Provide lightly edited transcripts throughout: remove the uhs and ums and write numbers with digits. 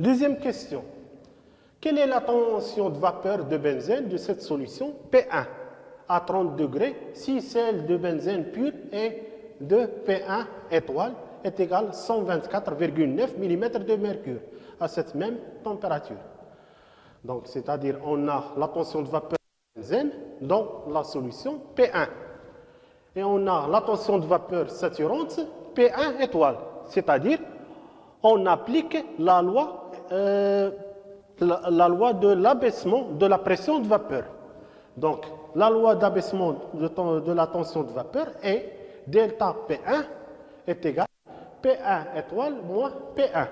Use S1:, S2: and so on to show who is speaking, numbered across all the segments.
S1: Deuxième question. Quelle est la tension de vapeur de benzène de cette solution P1 à 30 degrés si celle de benzène pur est de P1 étoile est égale à 124,9 mm de mercure à cette même température. Donc, c'est-à-dire on a la tension de vapeur de benzène dans la solution P1. Et on a la tension de vapeur saturante P1 étoile. C'est-à-dire on applique la loi de l'abaissement de la pression de vapeur. Donc, la loi d'abaissement de la tension de vapeur est delta P1 est égal à P1 étoile moins P1.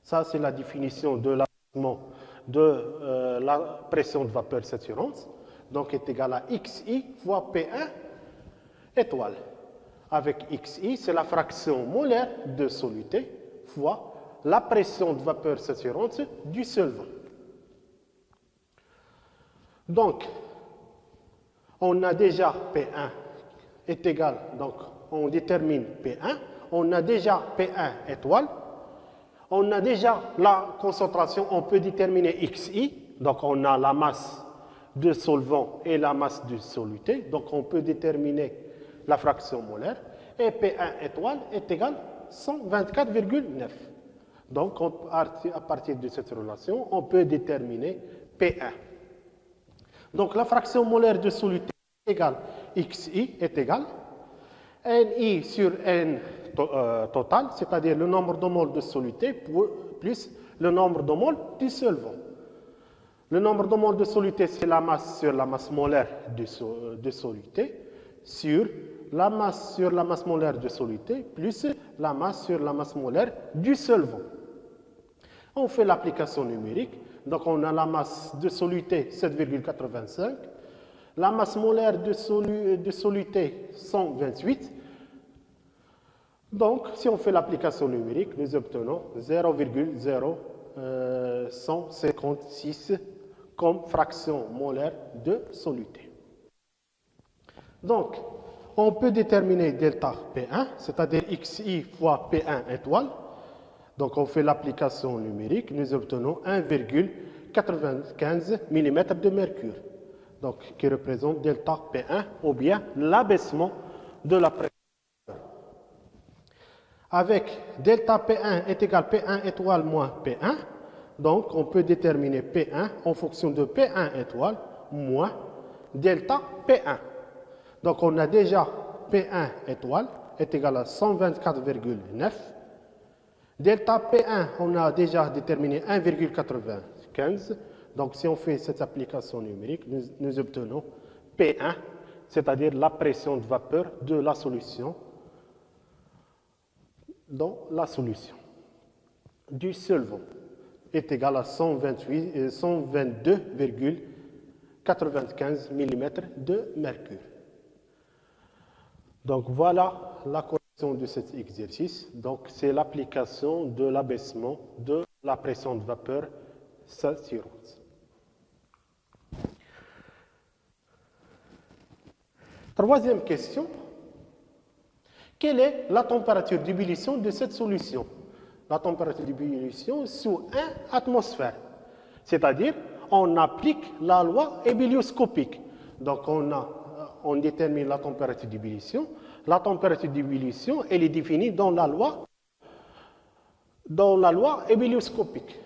S1: Ça, c'est la définition de l'abaissement de la pression de vapeur saturante. Donc, est égal à XI fois P1 étoile. Avec XI, c'est la fraction molaire de soluté fois la pression de vapeur saturante du solvant. Donc, on a déjà P1 est égal, donc on détermine P1, on a déjà P1 étoile, on a déjà la concentration, on peut déterminer XI, donc on a la masse de solvant et la masse de soluté, donc on peut déterminer la fraction molaire, et P1 étoile est égal à 124,9. Donc, à partir de cette relation, on peut déterminer P1. Donc, la fraction molaire de soluté est égale XI est égal NI sur N total, c'est-à-dire le nombre de moles de soluté plus le nombre de moles du solvant. Le nombre de moles de soluté, c'est la masse sur la masse molaire de soluté sur la masse molaire de soluté plus la masse sur la masse molaire du solvant. On fait l'application numérique. Donc, on a la masse de soluté 7,85, la masse molaire de soluté 128. Donc, si on fait l'application numérique, nous obtenons 0,0156 comme fraction molaire de soluté. Donc, on peut déterminer delta P1, c'est-à-dire XI fois P1 étoile. Donc, on fait l'application numérique, nous obtenons 1,95 mm de mercure, donc qui représente delta P1 ou bien l'abaissement de la pression. Avec delta P1 est égal à P1 étoile moins P1, donc on peut déterminer P1 en fonction de P1 étoile moins delta P1. Donc, on a déjà P1 étoile est égal à 124,9. Delta P1, on a déjà déterminé 1,95. Donc, si on fait cette application numérique, nous obtenons P1, c'est-à-dire la pression de vapeur de la solution dans la solution du solvant est égal à 122,95 mm de mercure. Donc, voilà la correction de cet exercice. Donc, c'est l'application de l'abaissement de la pression de vapeur saturante. Troisième question. Quelle est la température d'ébullition de cette solution? La température d'ébullition sous 1 atmosphère. C'est-à-dire, on applique la loi ébullioscopique. Donc, on détermine la température d'ébullition. La température d'ébullition, elle est définie dans la loi ébullioscopique.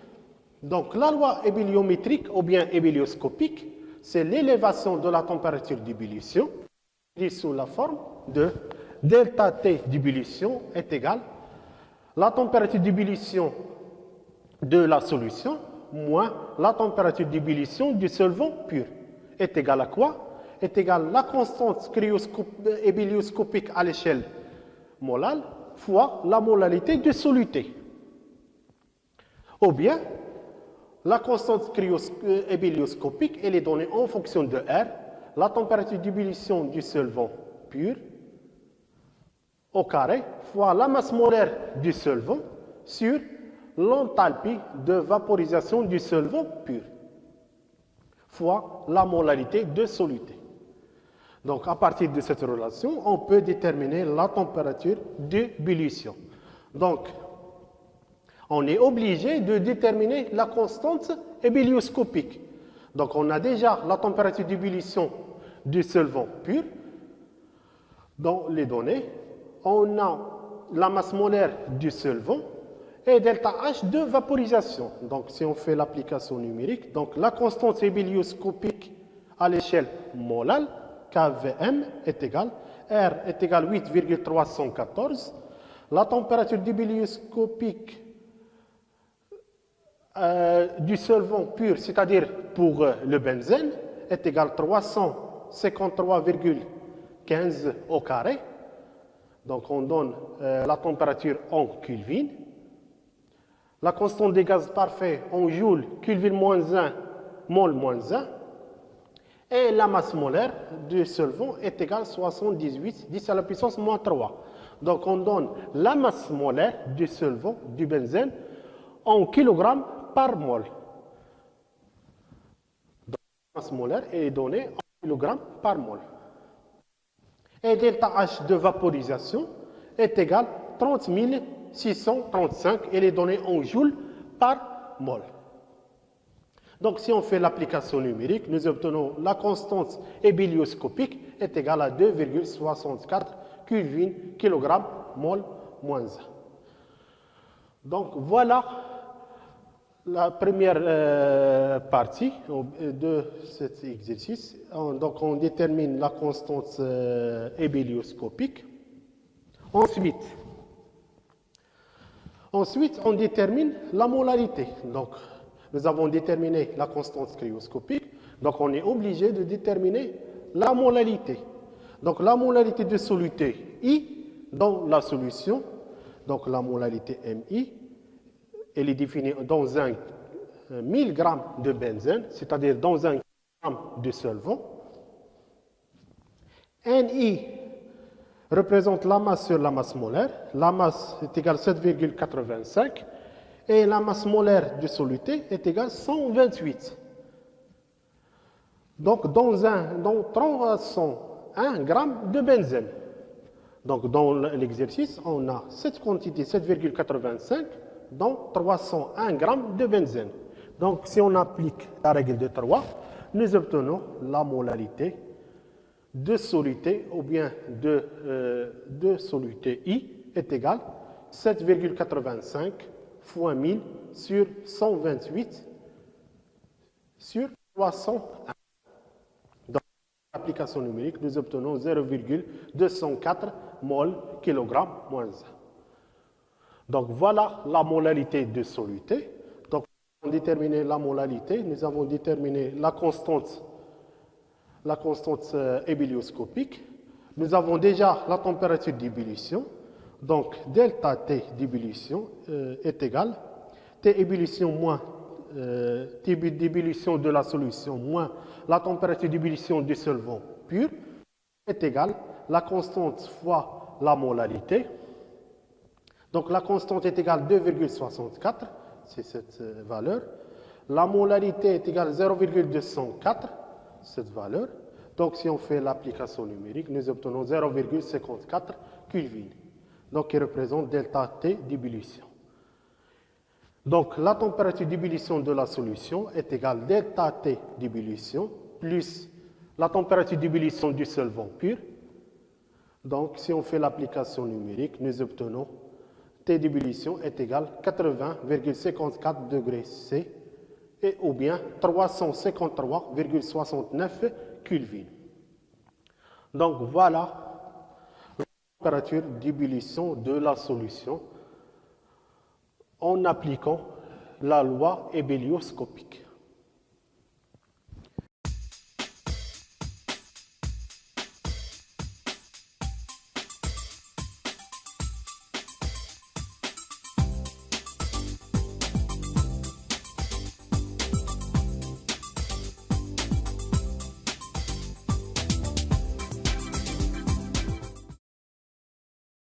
S1: Donc, la loi ébullimétrique ou bien ébullioscopique, c'est l'élévation de la température d'ébullition sous la forme de delta T d'ébullition est égal à la température d'ébullition de la solution moins la température d'ébullition du solvant pur est égal à quoi? Est égal à la constante ébullioscopique à l'échelle molale fois la molalité de soluté. Ou bien, la constante ébullioscopique, elle est donnée en fonction de R, la température d'ébullition du solvant pur au carré fois la masse molaire du solvant sur l'enthalpie de vaporisation du solvant pur fois la molalité de soluté. Donc, à partir de cette relation, on peut déterminer la température d'ébullition. Donc, On est obligé de déterminer la constante ébullioscopique. Donc on a déjà la température d'ébullition du solvant pur dans les données. On a la masse molaire du solvant et delta H de vaporisation. Donc si on fait l'application numérique, donc la constante ébullioscopique à l'échelle molale, KVM est égale, R est égal 8,314. La température d'ébullioscopique du solvant pur, c'est-à-dire pour le benzène, est égale 353,15 au carré. Donc on donne la température en Kelvin. La constante des gaz parfaits en joule, Kelvin moins 1, mol moins 1. Et la masse molaire du solvant est égale 78, 10 à la puissance moins 3. Donc on donne la masse molaire du solvant, du benzène, en kilogrammes par mol. Donc la masse molaire est donnée en kilogrammes par mol. Et delta H de vaporisation est égal à 30 635. Elle est donnée en joules par mol. Donc si on fait l'application numérique, nous obtenons la constante ébullioscopique est égale à 2,64 Kelvin kg mol moins 1. Donc voilà la première partie de cet exercice. Donc on détermine la constante ébullioscopique. Ensuite, on détermine la molarité. Donc nous avons déterminé la constante cryoscopique. Donc on est obligé de déterminer la molarité. Donc la molarité de soluté I dans la solution, donc la molarité MI, elle est définie dans un 1000 g de benzène, c'est-à-dire dans un gramme de solvant. Ni représente la masse sur la masse molaire. La masse est égale à 7,85 et la masse molaire de soluté est égale à 128. Donc dans 301 g de benzène. Donc dans l'exercice, on a cette quantité 7,85 dans 301 g de benzène. Donc si on applique la règle de 3, nous obtenons la molarité de soluté ou bien de soluté I est égale à 7,85 fois 1000 sur 128 sur 301. Dans l'application numérique, nous obtenons 0,204 mol kg moins 1. Donc voilà la molarité de soluté. Donc pour déterminer la molarité, nous avons déterminé la constante ébullioscopique. Nous avons déjà la température d'ébullition. Donc delta T d'ébullition est égal T ébullition moins T d'ébullition de la solution moins la température d'ébullition du solvant pur est égal la constante fois la molarité. Donc la constante est égale à 2,64, c'est cette valeur. La molarité est égale à 0,204, cette valeur. Donc si on fait l'application numérique, nous obtenons 0,54 Kelvin. Donc qui représente delta T d'ébullition. Donc la température d'ébullition de la solution est égale à delta T d'ébullition plus la température d'ébullition du solvant pur. Donc si on fait l'application numérique, nous obtenons T d'ébullition est égal à 80,54 degrés C et ou bien 353,69 Kelvin. Donc voilà la température d'ébullition de la solution en appliquant la loi ébullioscopique.